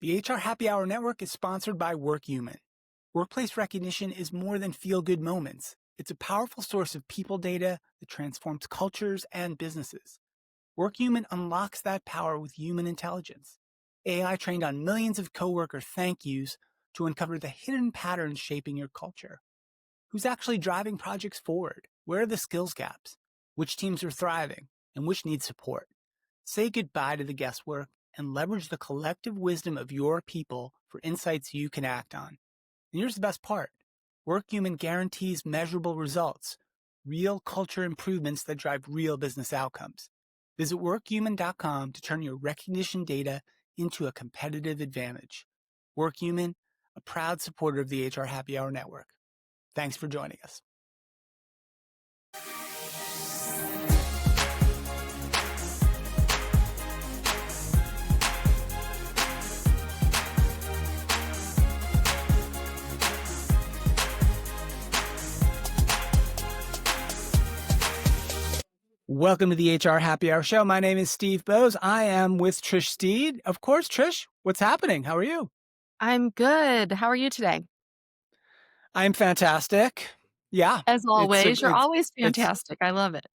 The HR Happy Hour Network is sponsored by Workhuman. Workplace recognition is more than feel-good moments. It's a powerful source of people data that transforms cultures and businesses. Workhuman unlocks that power with human intelligence. AI trained on millions of coworker thank yous to uncover the hidden patterns shaping your culture. Who's actually driving projects forward? Where are the skills gaps? Which teams are thriving and which need support? Say goodbye to the guesswork and leverage the collective wisdom of your people for insights you can act on. And here's the best part. Workhuman guarantees measurable results, real culture improvements that drive real business outcomes. Visit workhuman.com to turn your recognition data into a competitive advantage. Workhuman, a proud supporter of the HR Happy Hour Network. Thanks for joining us. Welcome to the HR Happy Hour Show. My name is Steve Boese. I am with Trish Steed. Of course, Trish, what's happening? How are you? I'm good. How are you today? I'm fantastic. Yeah. As always, you're always fantastic. I love it.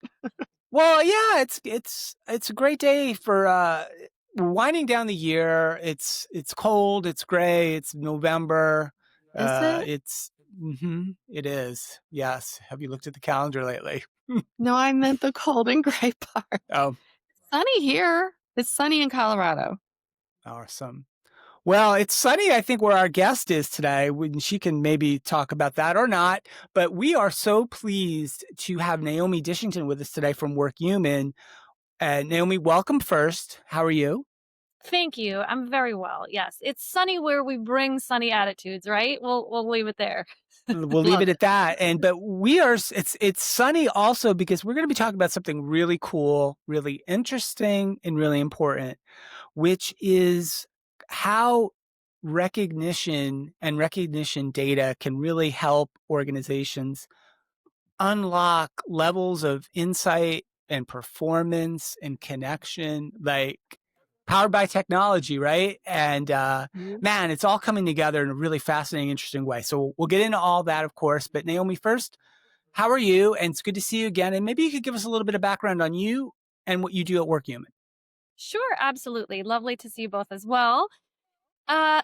Well, yeah, it's a great day for winding down the year. It's cold, it's gray, it's November. Is it? It is. Yes. Have you looked at the calendar lately? No, I meant the cold and gray part. Oh, Sunny here. It's sunny in Colorado. awesome. Well, it's sunny, I think, where our guest is today. She can maybe talk about that or not. But we are so pleased to have Naomi Dishington with us today from Workhuman. Naomi, welcome first. How are you? Thank you. I'm very well. Yes. It's sunny where we bring sunny attitudes, right? We'll leave it there. We'll leave it at that. But we are, it's sunny also because we're going to be talking about something really cool, really interesting, and really important, which is how recognition and recognition data can really help organizations unlock levels of insight and performance and connection, like powered by technology, right? And man, it's all coming together in a really fascinating, interesting way. So we'll get into all that, of course. But Naomi, first, how are you? And it's good to see you again. And maybe you could give us a little bit of background on you and what you do at Workhuman. Sure, absolutely. Lovely to see you both as well.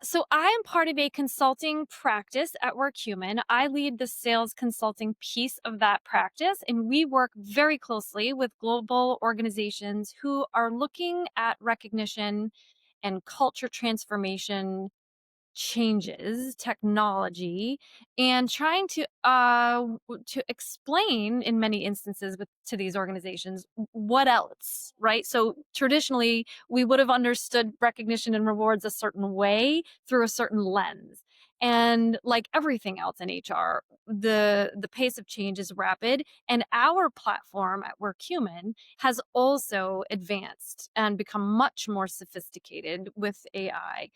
So I am part of a consulting practice at Workhuman. I lead the sales consulting piece of that practice, and we work very closely with global organizations who are looking at recognition and culture transformation changes, technology, and trying to explain in many instances to these organizations what else, right? So traditionally we would have understood recognition and rewards a certain way through a certain lens, and like everything else in HR, the pace of change is rapid, and our platform at Workhuman has also advanced and become much more sophisticated with AI,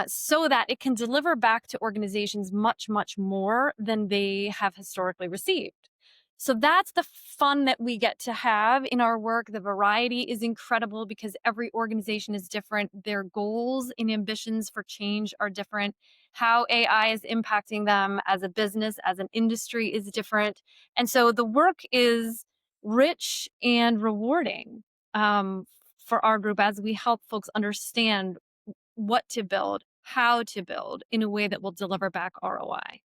so that it can deliver back to organizations much, much more than they have historically received. So that's the fun that we get to have in our work. The variety is incredible because every organization is different. Their goals and ambitions for change are different. How AI is impacting them as a business, as an industry is different. And so the work is rich and rewarding for our group as we help folks understand what to build, how to build in a way that will deliver back ROI.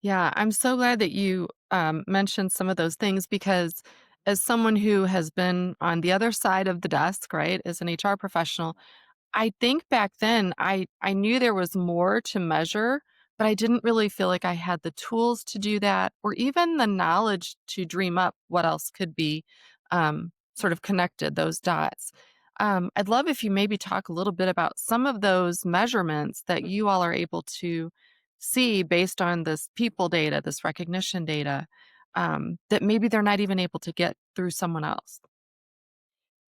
Yeah, I'm so glad that you mentioned some of those things because as someone who has been on the other side of the desk, right, as an HR professional, I think back then I knew there was more to measure, but I didn't really feel like I had the tools to do that or even the knowledge to dream up what else could be sort of connected, those dots. I'd love if you maybe talk a little bit about some of those measurements that you all are able to see based on this people data, this recognition data, that maybe they're not even able to get through someone else.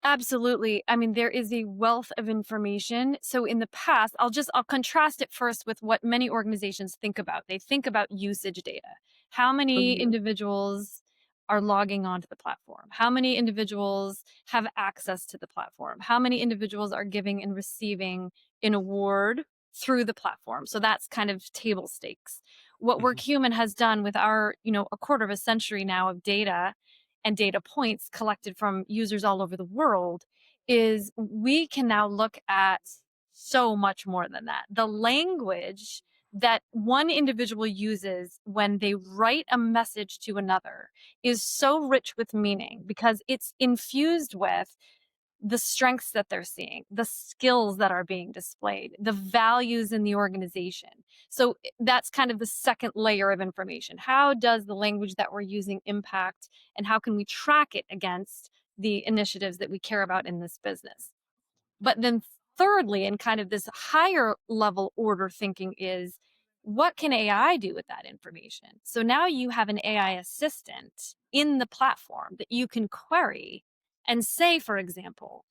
Absolutely. I mean, there is a wealth of information. So in the past, I'll contrast it first with what many organizations think about. They think about usage data. How many individuals are logging onto the platform? How many individuals have access to the platform? How many individuals are giving and receiving an award through the platform? So that's kind of table stakes. What Mhm. Workhuman has done with our, a quarter of a century now of data and data points collected from users all over the world is we can now look at so much more than that. The language that one individual uses when they write a message to another is so rich with meaning because it's infused with the strengths that they're seeing, the skills that are being displayed, the values in the organization. So that's kind of the second layer of information. How does the language that we're using impact, and how can we track it against the initiatives that we care about in this business? But then thirdly, and kind of this higher level order thinking is, what can AI do with that information? So now you have an AI assistant in the platform that you can query and say, for example,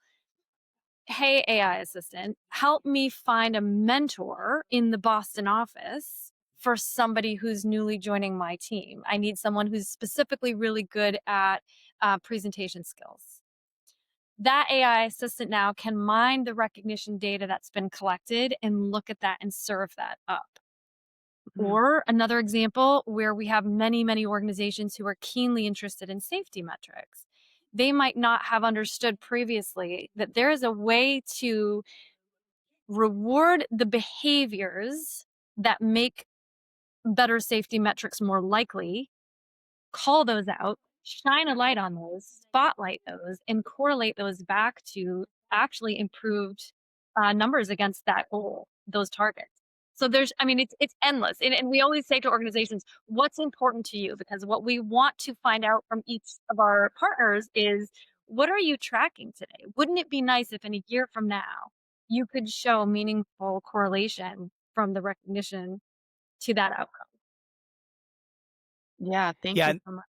hey, AI assistant, help me find a mentor in the Boston office for somebody who's newly joining my team. I need someone who's specifically really good at presentation skills. That AI assistant now can mine the recognition data that's been collected and look at that and serve that up. Or another example where we have many, many organizations who are keenly interested in safety metrics. They might not have understood previously that there is a way to reward the behaviors that make better safety metrics more likely, call those out, shine a light on those, spotlight those, and correlate those back to actually improved numbers against that goal, those targets. So it's endless. And we always say to organizations, what's important to you? Because what we want to find out from each of our partners is, what are you tracking today? Wouldn't it be nice if in a year from now, you could show meaningful correlation from the recognition to that outcome? Yeah, thank Yeah, you so much.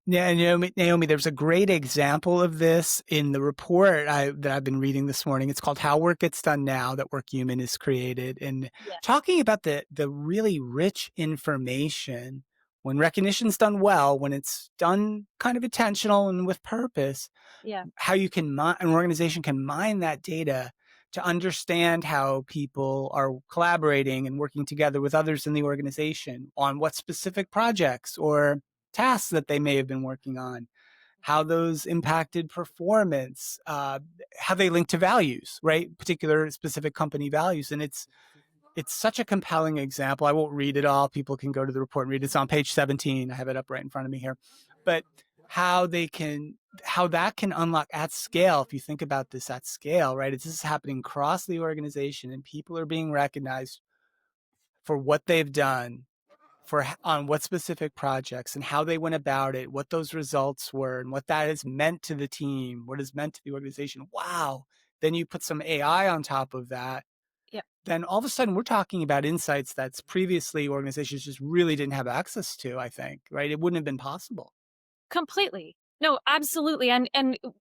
yeah, Naomi, there's a great example of this in the report that I've been reading this morning. It's called "How Work Gets Done Now" that Workhuman has created, and Yeah. talking about the really rich information when recognition's done well, when it's done kind of intentional and with purpose, Yeah. how an organization can mine that data to understand how people are collaborating and working together with others in the organization on what specific projects or tasks that they may have been working on, how those impacted performance, how they link to values, right? Particular specific company values. And it's such a compelling example. I won't read it all. People can go to the report and read it. It's on page 17. I have it up right in front of me here. But how that can unlock at scale, if you think about this at scale, right? This is happening across the organization and people are being recognized for what they've done on what specific projects and how they went about it, what those results were, and what that has meant to the team, what is meant to the organization. Wow. Then you put some AI on top of that. Yep. Then all of a sudden we're talking about insights that's previously organizations just really didn't have access to, I think, right? It wouldn't have been possible. Completely. No, absolutely. And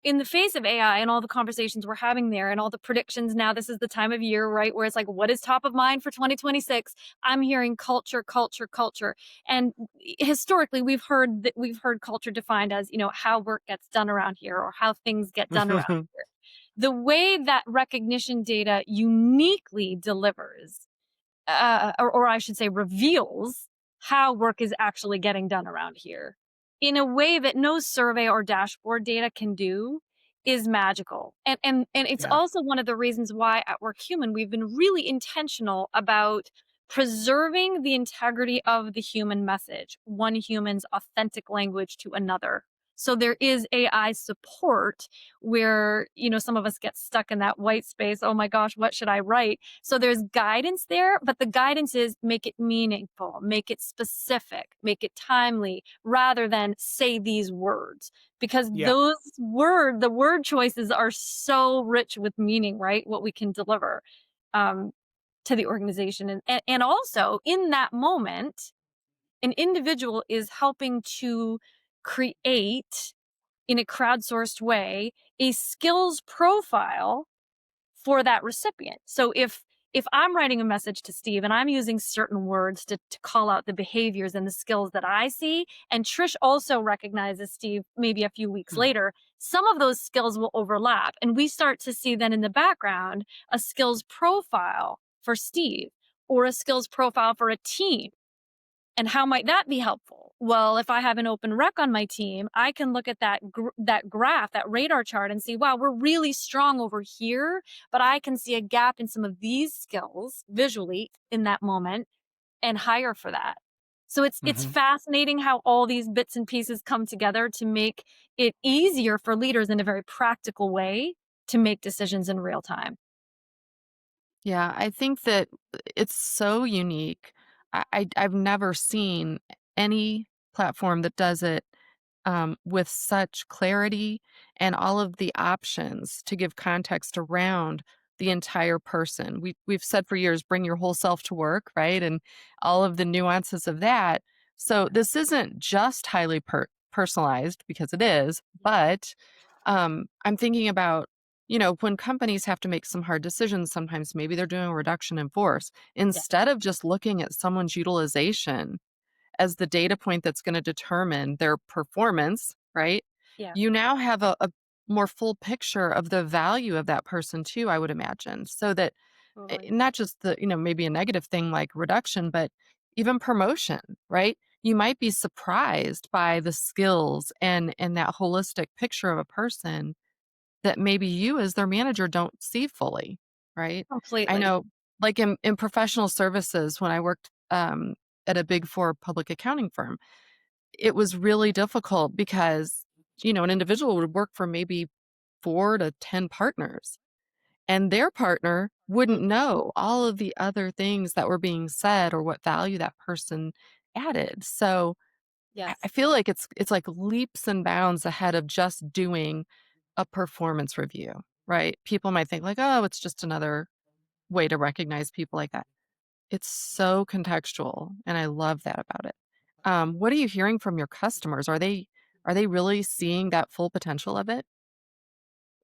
in the face of AI and all the conversations we're having there and all the predictions now, this is the time of year, right? Where it's like, what is top of mind for 2026? I'm hearing culture, culture, culture. And historically, we've heard culture defined as, how work gets done around here or how things get done around here. The way that recognition data uniquely delivers, or I should say reveals how work is actually getting done around here in a way that no survey or dashboard data can do is magical. And it's Yeah. also one of the reasons why at Workhuman we've been really intentional about preserving the integrity of the human message, one human's authentic language to another. So there is AI support where, some of us get stuck in that white space. Oh my gosh, what should I write? So there's guidance there, but the guidance is make it meaningful, make it specific, make it timely, rather than say these words. Because Yeah. the word choices are so rich with meaning, right? What we can deliver to the organization. And also in that moment, an individual is helping to create in a crowdsourced way a skills profile for that recipient. So if if I'm writing a message to Steve and I'm using certain words to call out the behaviors and the skills that I see, and Trish also recognizes Steve maybe a few weeks Mm. later, some of those skills will overlap. And we start to see then in the background a skills profile for Steve or a skills profile for a team. And how might that be helpful? Well, if I have an open rec on my team, I can look at that graph, that radar chart, and see, wow, we're really strong over here, but I can see a gap in some of these skills visually in that moment and hire for that. So it's Mhm. fascinating how all these bits and pieces come together to make it easier for leaders in a very practical way to make decisions in real time. Yeah, I think that it's so unique. I've never seen any platform that does it with such clarity and all of the options to give context around the entire person. We've said for years, bring your whole self to work, right? And all of the nuances of that. So this isn't just highly personalized because it is, but I'm thinking about when companies have to make some hard decisions, sometimes maybe they're doing a reduction in force. Yeah. Instead of just looking at someone's utilization as the data point that's going to determine their performance, right? Yeah. You now have a more full picture of the value of that person too, I would imagine. So that Totally. not just maybe a negative thing like reduction, but even promotion, right? You might be surprised by the skills and that holistic picture of a person that maybe you as their manager don't see fully, right? I Completely. know like in professional services when I worked at a big 4 public accounting firm, it was really difficult because an individual would work for maybe 4 to 10 partners and their partner wouldn't know all of the other things that were being said or what value that person added. So I Yes. feel like it's like leaps and bounds ahead of just doing a performance review, right? People might think like, "Oh, it's just another way to recognize people like that." It's so contextual, and I love that about it. What are you hearing from your customers? Are they really seeing that full potential of it?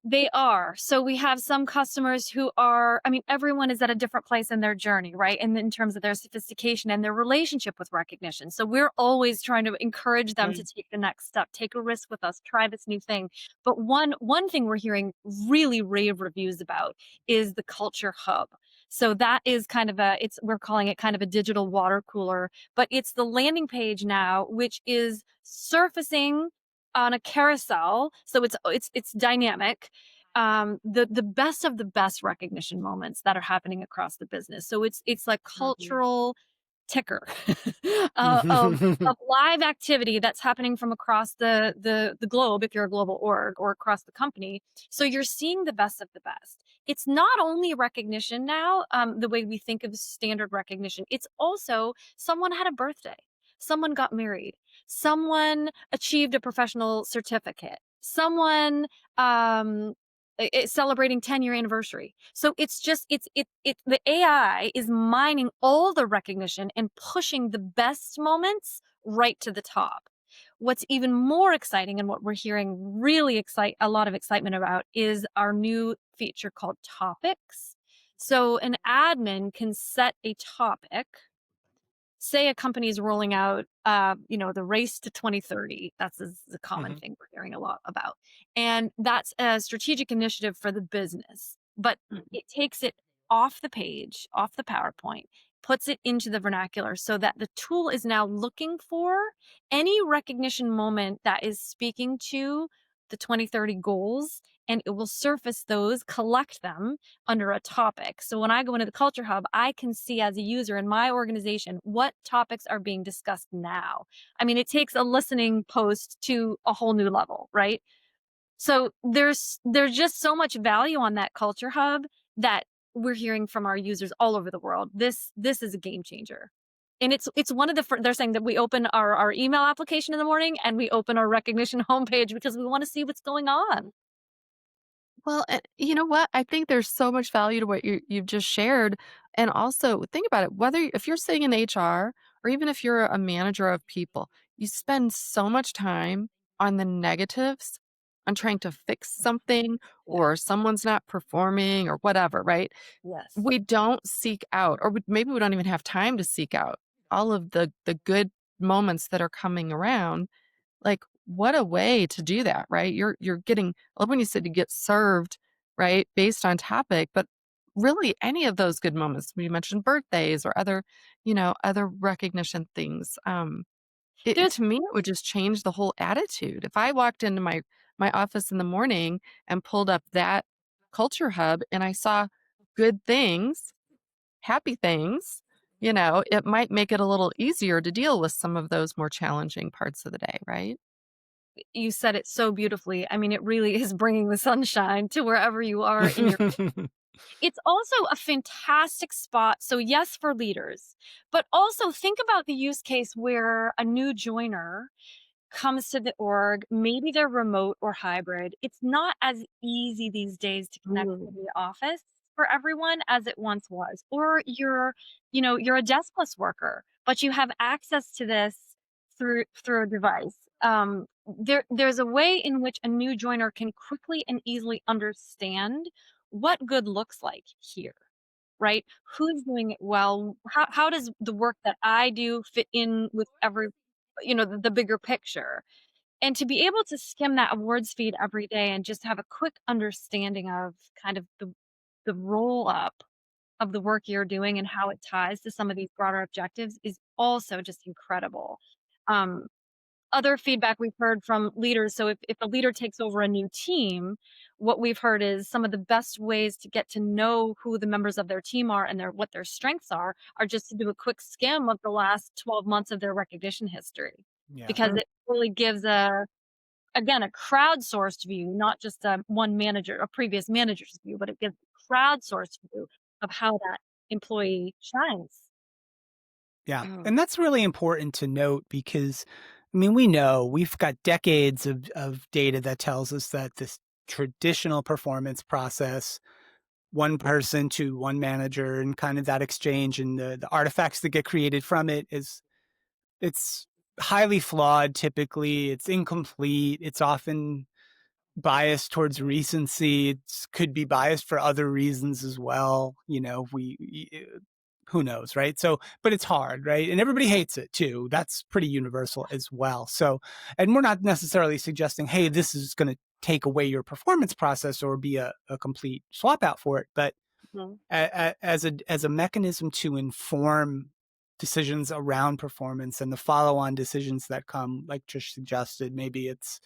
They are. So we have some customers who are, I mean, everyone is at a different place in their journey, right? And in terms of their sophistication and their relationship with recognition. So we're always trying to encourage them to Mm, take the next step, take a risk with us, try this new thing. But one thing we're hearing really rave reviews about is the culture hub. So that is kind of we're calling it kind of a digital water cooler, but it's the landing page now, which is surfacing on a carousel. So it's dynamic, the best of the best recognition moments that are happening across the business. So it's like mhm, cultural ticker of live activity that's happening from across the globe if you're a global org or across the company. So you're seeing the best of the best. It's not only recognition now, the way we think of standard recognition. It's also someone had a birthday, someone got married, someone achieved a professional certificate, someone celebrating 10-year anniversary. So it's just it the AI is mining all the recognition and pushing the best moments right to the top. What's even more exciting and what we're hearing really excite a lot of excitement about is our new feature called topics. So an admin can set a topic. Say a company is rolling out, the race to 2030. That's a common Mhm. thing we're hearing a lot about. And that's a strategic initiative for the business, but mhm, it takes it off the page, off the PowerPoint, puts it into the vernacular so that the tool is now looking for any recognition moment that is speaking to the 2030 goals, and it will surface those, collect them under a topic. So when I go into the Culture Hub, I can see as a user in my organization what topics are being discussed now. I mean, it takes a listening post to a whole new level, right? So there's just so much value on that Culture Hub that we're hearing from our users all over the world. This is a game changer. And it's one of they're saying that we open our email application in the morning and we open our recognition homepage because we want to see what's going on. Well, and you know what? I think there's so much value to what you've just shared. And also, think about it whether if you're sitting in HR or even if you're a manager of people, you spend so much time on the negatives on trying to fix something Yeah. or someone's not performing or whatever, right? Yes. We don't seek out, or maybe we don't even have time to seek out all of the good moments that are coming around. Like, what a way to do that, right? You're getting, I love when you said you get served, right, based on topic, but really any of those good moments. We mentioned birthdays or other, other recognition things. It There's to me, it would just change the whole attitude. If I walked into my office in the morning and pulled up that culture hub and I saw good things, happy things, it might make it a little easier to deal with some of those more challenging parts of the day, right? You said it so beautifully. I mean, it really is bringing the sunshine to wherever you are in your. It's also a fantastic spot. So, yes, for leaders, but also think about the use case where a new joiner comes to the org, maybe they're remote or hybrid. It's not as easy these days to connect to Ooh. the office for everyone as it once was. Or you're a deskless worker, but you have access to this through a device. There's a way in which a new joiner can quickly and easily understand what good looks like here, right? Who's doing it well? How does the work that I do fit in with the bigger picture? And to be able to skim that awards feed every day and just have a quick understanding of kind of the roll up of the work you're doing and how it ties to some of these broader objectives is also just incredible. Um, Other feedback we've heard from leaders, so if a leader takes over a new team, what we've heard is some of the best ways to get to know who the members of their team are and what their strengths are just to do a quick skim of the last 12 months of their recognition history. Yeah. Because it really gives again, a crowdsourced view, not just a previous manager's view, but it gives a crowdsourced view of how that employee shines. Yeah. Oh. And that's really important to note because, I mean, we know we've got decades of data that tells us that this traditional performance process, one person to one manager, and kind of that exchange and the artifacts that get created from it it's highly flawed typically. It's incomplete. It's often biased towards recency. It could be biased for other reasons as well. Who knows, right? So, but it's hard, right? And everybody hates it too. That's pretty universal as well. So, and we're not necessarily suggesting, hey, this is going to take away your performance process or be a complete swap out for it. But Mhm. as a mechanism to inform decisions around performance and the follow-on decisions that come, like Trish suggested, maybe it's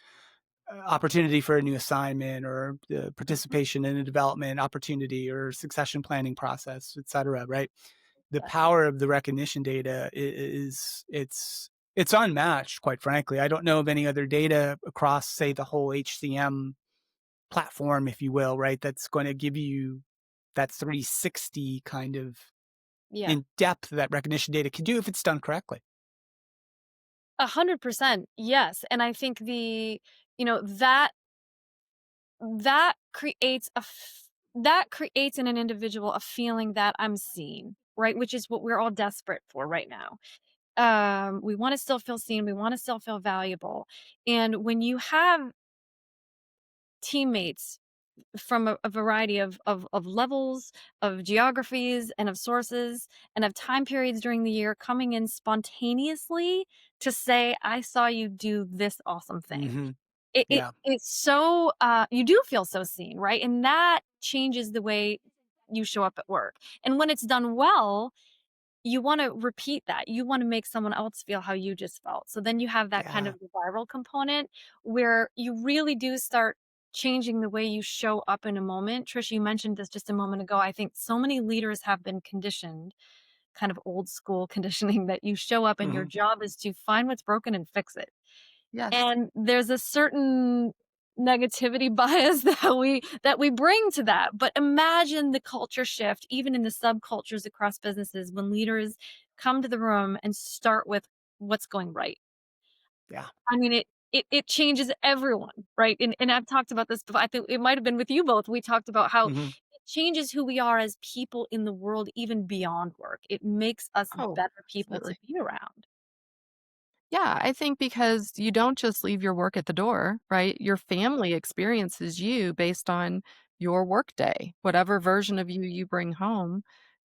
opportunity for a new assignment or participation in a development opportunity or succession planning process, et cetera, right? The Yes. power of the recognition data it's unmatched, quite frankly. I don't know of any other data across, say, the whole HCM platform, if you will, right? That's going to give you that 360 kind of Yeah. in depth that recognition data can do if it's done correctly. 100%. Yes. And I think that that creates that creates in an individual a feeling that I'm seen, right? Which is what we're all desperate for right now. We want to still feel seen, we want to still feel valuable. And when you have teammates from a variety of levels, of geographies, and of sources, and of time periods during the year coming in spontaneously to say, I saw you do this awesome thing. Mm-hmm. Yeah. It's so you do feel so seen, right? And that changes the way you show up at work. And when it's done well, you want to repeat that. You want to make someone else feel how you just felt. So then you have that kind Yeah. of viral component where you really do start changing the way you show up in a moment. Trish, you mentioned this just a moment ago. I think so many leaders have been conditioned, kind of old school conditioning, that you show up and your Mm-hmm. job is to find what's broken and fix it. Yes. And there's a certain negativity bias that we bring to that. But imagine the culture shift, even in the subcultures across businesses, when leaders come to the room and start with what's going right. Yeah. I mean, it changes everyone, right? And I've talked about this before. I think it might have been with you both. We talked about how Mm-hmm. it changes who we are as people in the world, even beyond work. It makes us Oh, better people to absolutely. be around. Yeah, I think because you don't just leave your work at the door, right? Your family experiences you based on your workday. Whatever version of you you bring home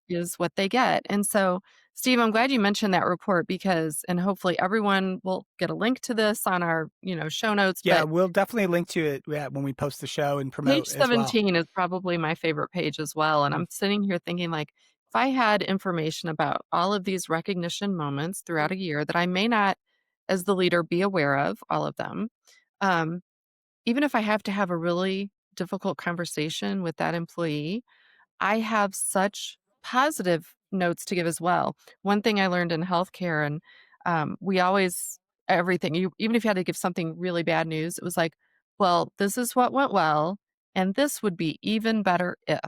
is what they get. And so, Steve, I'm glad you mentioned that report because, and hopefully everyone will get a link to this on our, show notes. Yeah, But we'll definitely link to it, yeah, when we post the show and page promote as well. 17 is probably my favorite page as well. And Mm. I'm sitting here thinking, like, if I had information about all of these recognition moments throughout a year that I may not, as the leader, be aware of, all of them, um, even if I have to have a really difficult conversation with that employee, I have such positive notes to give as well. One thing I learned in healthcare, and we always, everything, even if you had to give something really bad news, it was like, well, this is what went well, and this would be even better if.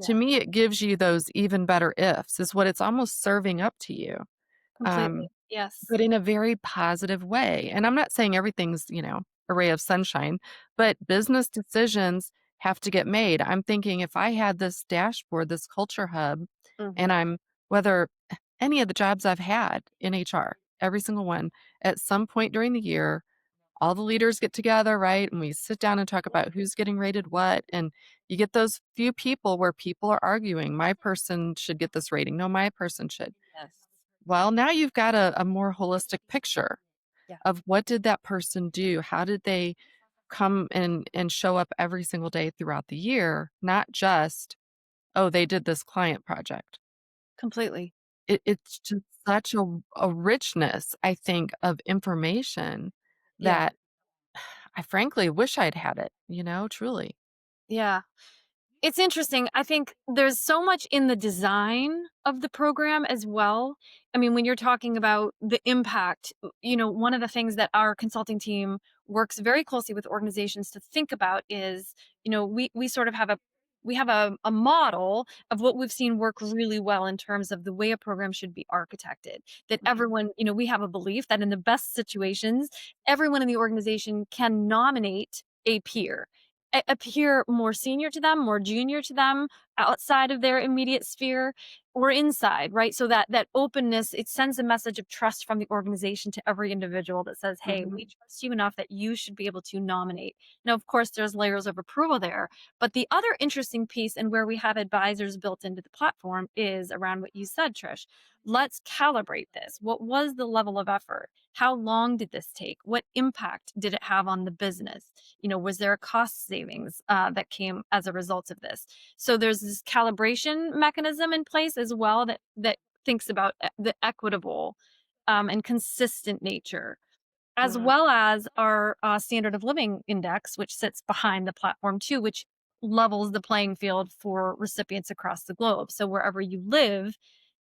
To Yeah, me, it gives you those even better ifs, is what it's almost serving up to you. completely. Um, Yes. but in a very positive way. And I'm not saying everything's, a ray of sunshine, but business decisions have to get made. I'm thinking if I had this dashboard, this culture hub, Hmm. and whether any of the jobs I've had in HR, every single one, at some point during the year, all the leaders get together, right? And we sit down and talk about who's getting rated what. And you get those few people where people are arguing, my person should get this rating. No, my person should. Yes. Well, now you've got a more holistic picture Yeah, of what did that person do? How did they come and show up every single day throughout the year? Not just, oh, they did this client project. completely. It's just such a richness, I think, of information Yeah. that I frankly wish I'd had it, truly. Yeah. It's interesting. I think there's so much in the design of the program as well. I mean, when you're talking about the impact, one of the things that our consulting team works very closely with organizations to think about is, we sort of have a model of what we've seen work really well in terms of the way a program should be architected. That Right. everyone, we have a belief that in the best situations, everyone in the organization can nominate a peer, appear more senior to them, more junior to them, outside of their immediate sphere or inside, right? So that openness, it sends a message of trust from the organization to every individual that says, "Hey, we Mhm. trust you enough that you should be able to nominate." Now, of course, there's layers of approval there, but the other interesting piece and where we have advisors built into the platform is around what you said, Trish. Let's calibrate this. What was the level of effort? How long did this take? What impact did it have on the business? Was there a cost savings that came as a result of this? So there's this calibration mechanism in place as well that thinks about the equitable and consistent nature, as Wow. well as our standard of living index, which sits behind the platform too, which levels the playing field for recipients across the globe. So wherever you live,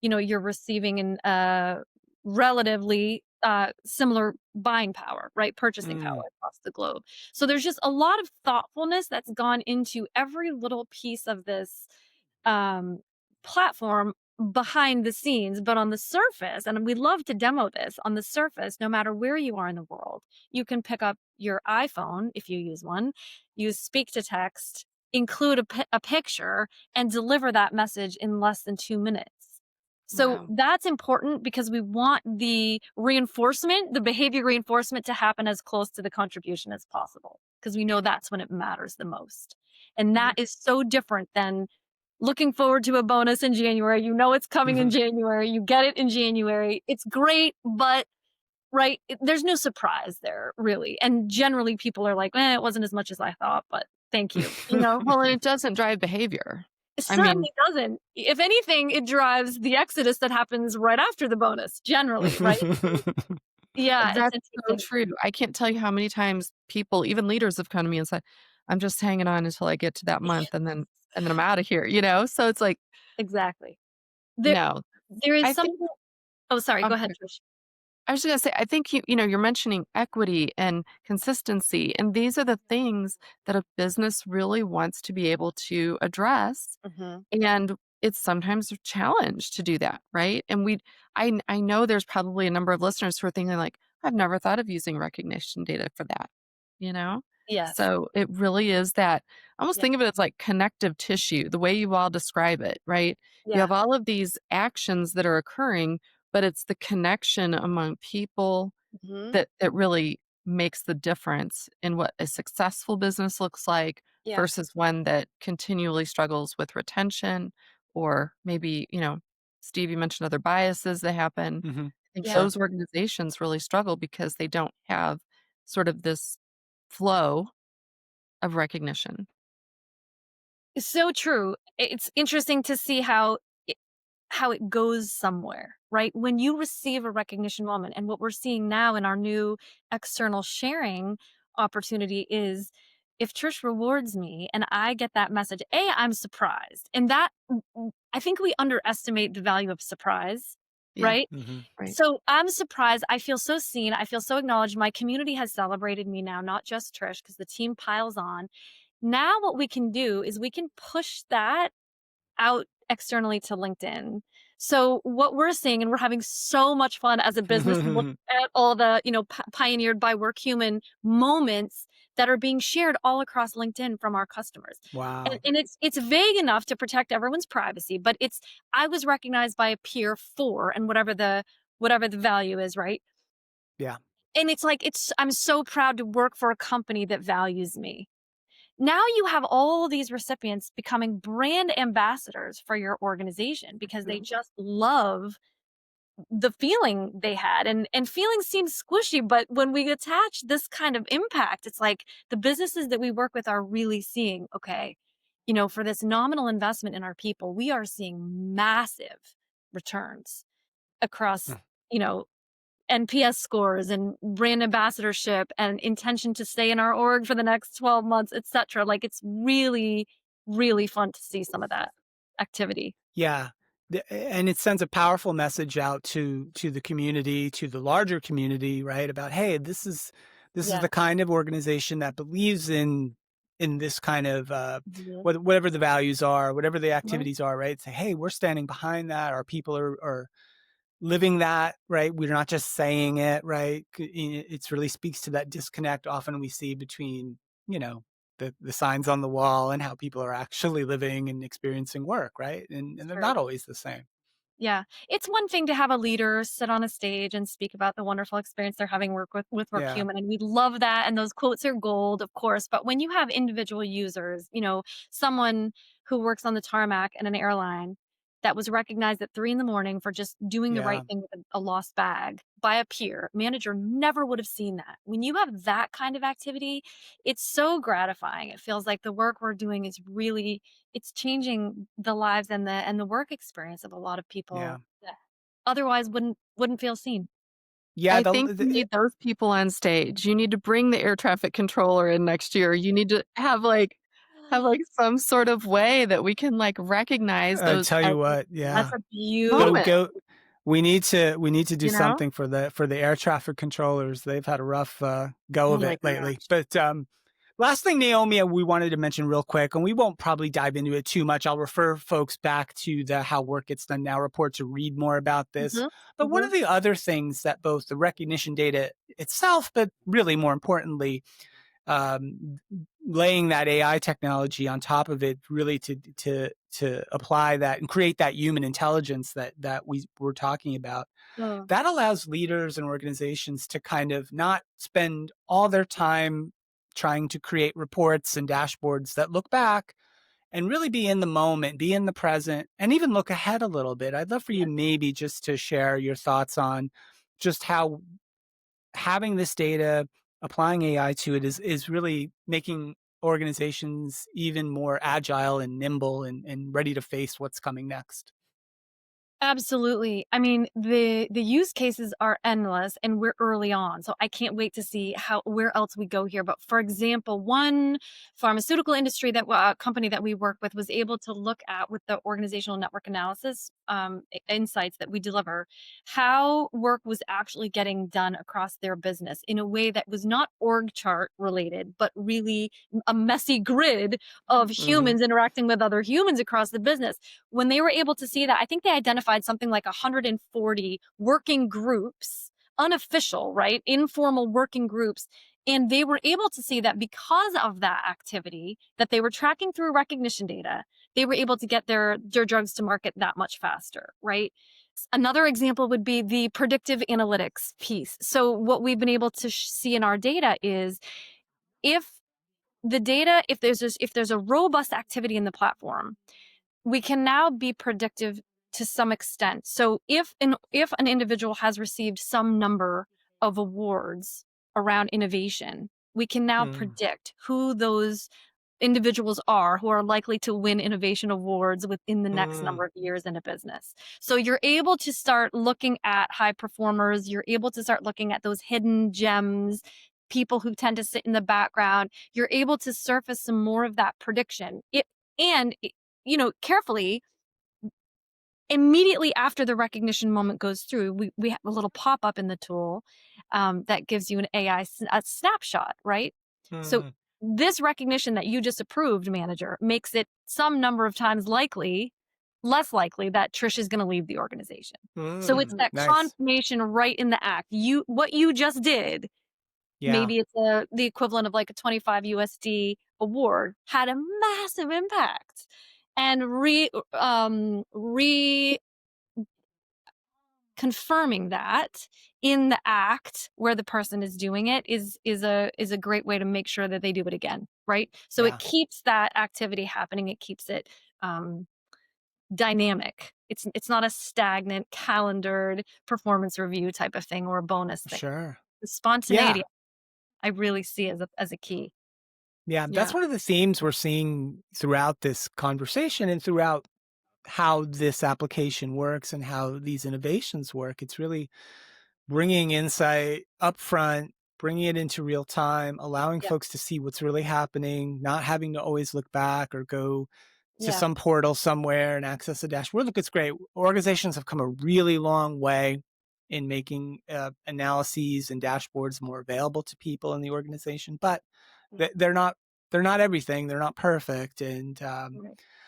you're receiving an relatively similar buying power, right? Purchasing power Mm. across the globe. So there's just a lot of thoughtfulness that's gone into every little piece of this um, platform behind the scenes, but on the surface, and we love to demo this on the surface, no matter where you are in the world, you can pick up your iPhone if you use one, use speak to text, include a picture, and deliver that message in less than 2 minutes. So Wow. that's important because we want the reinforcement, the behavior reinforcement to happen as close to the contribution as possible because we know that's when it matters the most. And that is so different than looking forward to a bonus in January. You know it's coming in Mhm. January. You get it in January. It's great, but right, there's no surprise there really. And generally people are like, "Eh, it wasn't as much as I thought, but thank you." Well, and it doesn't drive behavior. It I mean, certainly doesn't. If anything, it drives the exodus that happens right after the bonus generally, right? Yeah, it's that's so interesting. true. I can't tell you how many times people, even leaders, have come to me and said, "I'm just hanging on until I get to that month, and then I'm out of here." So it's like, Exactly. There no. there is I think something. Oh, sorry, I'm go ahead, sorry. Trish. I was just gonna say, I think you're mentioning equity and consistency, and these are the things that a business really wants to be able to address. Mhm. And it's sometimes a challenge to do that, right? And I know there's probably a number of listeners who are thinking like, I've never thought of using recognition data for that, you know? Yes. So it really is that, I almost Yeah. think of it as like connective tissue, the way you all describe it, right? You Yeah. have all of these actions that are occurring but it's the connection among people Mhm. that really makes the difference in what a successful business looks like Yeah. versus one that continually struggles with retention or maybe, Steve, you mentioned other biases that happen. Hmm. I think Yeah. Sure. those organizations really struggle because they don't have sort of this flow of recognition. So true. It's interesting to see how it goes somewhere, right? When you receive a recognition moment, and what we're seeing now in our new external sharing opportunity is if Trish rewards me and I get that message, I'm surprised. And I think we underestimate the value of surprise, Yeah, right? Hmm. right. So I'm surprised. I feel so seen. I feel so acknowledged. My community has celebrated me now, not just Trish, because the team piles on. Now, what we can do is we can push that out externally to LinkedIn. So what we're seeing, and we're having so much fun as a business, look at all the, pioneered by Workhuman moments that are being shared all across LinkedIn from our customers. And, Wow. and it's vague enough to protect everyone's privacy, but I was recognized by a peer for, and whatever the value is, right? Yeah. And it's like, I'm so proud to work for a company that values me. Now you have all these recipients becoming brand ambassadors for your organization because they just love the feeling they had. And feelings seem squishy, but when we attach this kind of impact, it's like the businesses that we work with are really seeing, okay, for this nominal investment in our people, we are seeing massive returns across, you know, NPS scores and brand ambassadorship and intention to stay in our org for the next 12 months, etc. Like it's really, really fun to see some of that activity. Yeah. And it sends a powerful message out to the community, to the larger community, right? About, hey, this is Yeah. the kind of organization that believes in this kind of Mhm. whatever the values are, whatever the Mhm. activities are, right? Say, hey, we're standing behind that. Our people are living that, right? We're not just saying it, right? It's really speaks to that disconnect often we see between, the signs on the wall and how people are actually living and experiencing work, right? And they're Sure. not always the same. Yeah. It's one thing to have a leader sit on a stage and speak about the wonderful experience they're having with Yeah. Workhuman. And we love that. And those quotes are gold, of course. But when you have individual users, someone who works on the tarmac in an airline that was recognized at 3 a.m. for just doing the Yeah. right thing with a lost bag by a peer, manager never would have seen that. When you have that kind of activity, it's so gratifying. It feels like the work we're doing is really it's changing the lives and the work experience of a lot of Yeah. people that otherwise wouldn't feel seen. Yeah. I think you need those people on stage. You need to bring the air traffic controller in next year. You need to have some sort of way that we can recognize I those tell as you what, That's yeah. a Go moments, beautiful go we need to do you know? something for the air traffic controllers. They've had a rough go Oh of my it lately. gosh. But last thing, Naomi, we wanted to mention real quick, and we won't probably dive into it too much. I'll refer folks back to the How Work Gets Done Now report to read more about this. Mhm, But one mhm. of the other things that both the recognition data itself, but really more importantly, um, laying that AI technology on top of it, really to apply that and create that human intelligence that we were talking about, Oh, that allows leaders and organizations to kind of not spend all their time trying to create reports and dashboards that look back and really be in the moment, be in the present, and even look ahead a little bit. I'd love for you Yeah. maybe just to share your thoughts on just how having this data, applying AI to it is really making organizations even more agile and nimble and ready to face what's coming next. absolutely. I mean, the use cases are endless and we're early on. So I can't wait to see where else we go here. But for example, one pharmaceutical industry company that we work with was able to look at with the organizational network analysis insights that we deliver, how work was actually getting done across their business in a way that was not org chart related, but really a messy grid of Hmm. humans interacting with other humans across the business. When they were able to see that, I think they identified something like 140 working groups, unofficial, right? Informal working groups. And they were able to see that because of that activity that they were tracking through recognition data, they were able to get their drugs to market that much faster, right? Another example would be the predictive analytics piece. So what we've been able to see in our data is if there's a robust activity in the platform, we can now be predictive to some extent. So if an individual has received some number of awards around innovation, we can now predict who those individuals are who are likely to win innovation awards within the next number of years in a business. So you're able to start looking at high performers, you're able to start looking at those hidden gems, people who tend to sit in the background. You're able to surface some more of that prediction. Carefully, immediately after the recognition moment goes through, we have a little pop-up in the tool that gives you an AI a snapshot, right? So this recognition that you just approved, manager, makes it some number of times less likely that Trish is going to leave the organization. So it's that Nice. confirmation right in the act. What you just did, maybe it's the equivalent of like a 25 USD award, had a massive impact. And confirming that in the act where the person is doing it is a great way to make sure that they do it again, right? So it keeps that activity happening. It keeps it dynamic. It's not a stagnant, calendared performance review type of thing or a bonus thing. Sure. The spontaneity, I really see as a key. Yeah, that's one of the themes we're seeing throughout this conversation and throughout how this application works and how these innovations work. It's really bringing insight up front, bringing it into real time, allowing folks to see what's really happening, not having to always look back or go to some portal somewhere and access a dashboard. Look, it's great. Organizations have come a really long way in making analyses and dashboards more available to people in the organization, but they're not everything. They're not perfect. And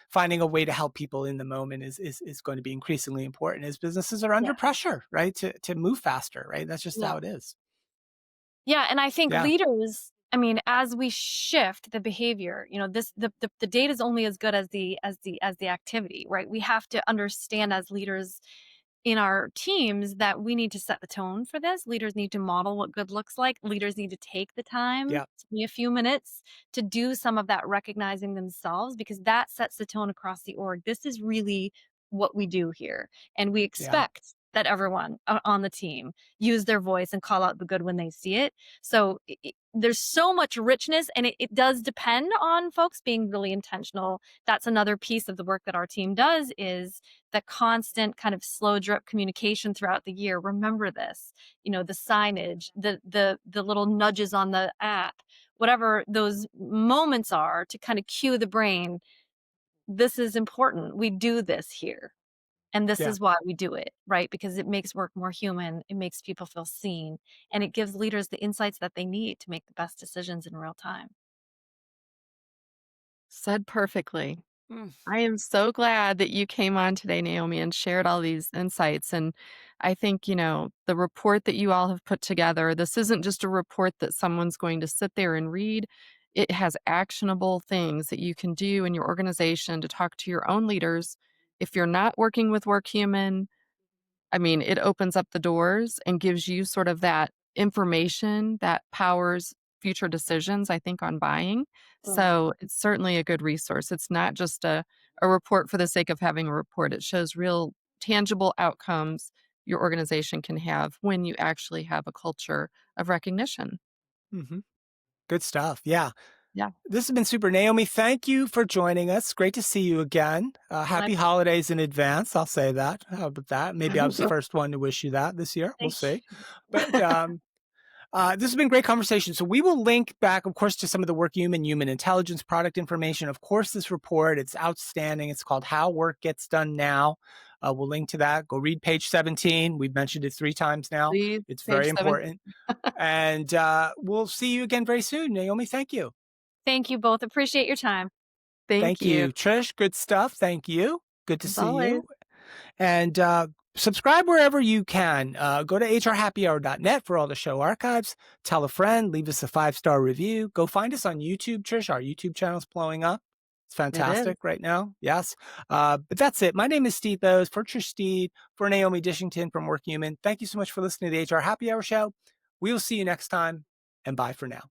finding a way to help people in the moment is going to be increasingly important as businesses are under pressure, right? To move faster, right? That's just how it is. Yeah. And I think leaders, I mean, as we shift the behavior, the data is only as good as the activity, right? We have to understand as leaders in our teams that we need to set the tone for this. Leaders need to model what good looks like. Leaders need to take the time, a few minutes, to do some of that recognizing themselves, because that sets the tone across the org. This is really what we do here. And we expect that everyone on the team use their voice and call out the good when they see it. So there's so much richness, and it does depend on folks being really intentional. That's another piece of the work that our team does, is the constant kind of slow drip communication throughout the year. Remember this, the signage, the little nudges on the app, whatever those moments are to kind of cue the brain. This is important. We do this here. And this is why we do it, right? Because it makes work more human. It makes people feel seen, and it gives leaders the insights that they need to make the best decisions in real time. Said perfectly. I am so glad that you came on today, Naomi, and shared all these insights. And I think, the report that you all have put together, this isn't just a report that someone's going to sit there and read. It has actionable things that you can do in your organization to talk to your own leaders. If you're not working with Workhuman, I mean, it opens up the doors and gives you sort of that information that powers future decisions, I think, on buying. So it's certainly a good resource. It's not just a report for the sake of having a report. It shows real tangible outcomes your organization can have when you actually have a culture of recognition. Good stuff. Yeah. Yeah. This has been super. Naomi, thank you for joining us. Great to see you again. Happy holidays in advance. I'll say that. How about that? Maybe I was the first one to wish you that this year. We'll see. But this has been a great conversation. So we will link back, of course, to some of the Workhuman human intelligence product information. Of course, this report, it's outstanding. It's called How Work Gets Done Now. We'll link to that. Go read page 17. We've mentioned it 3 times now. Please, it's very 17. important. And we'll see you again very soon. Naomi, thank you. Thank you both. Appreciate your time. Thank you. Trish, good stuff. Thank you. Good to see always. you. And subscribe wherever you can. Go to hrhappyhour.net for all the show archives. Tell a friend. Leave us a 5-star review. Go find us on YouTube, Trish. Our YouTube channel's blowing up. It's fantastic right now. Yes. But that's it. My name is Steed Boese, for Trish Steed, for Naomi Dishington from Workhuman. Thank you so much for listening to the HR Happy Hour Show. We will see you next time, and bye for now.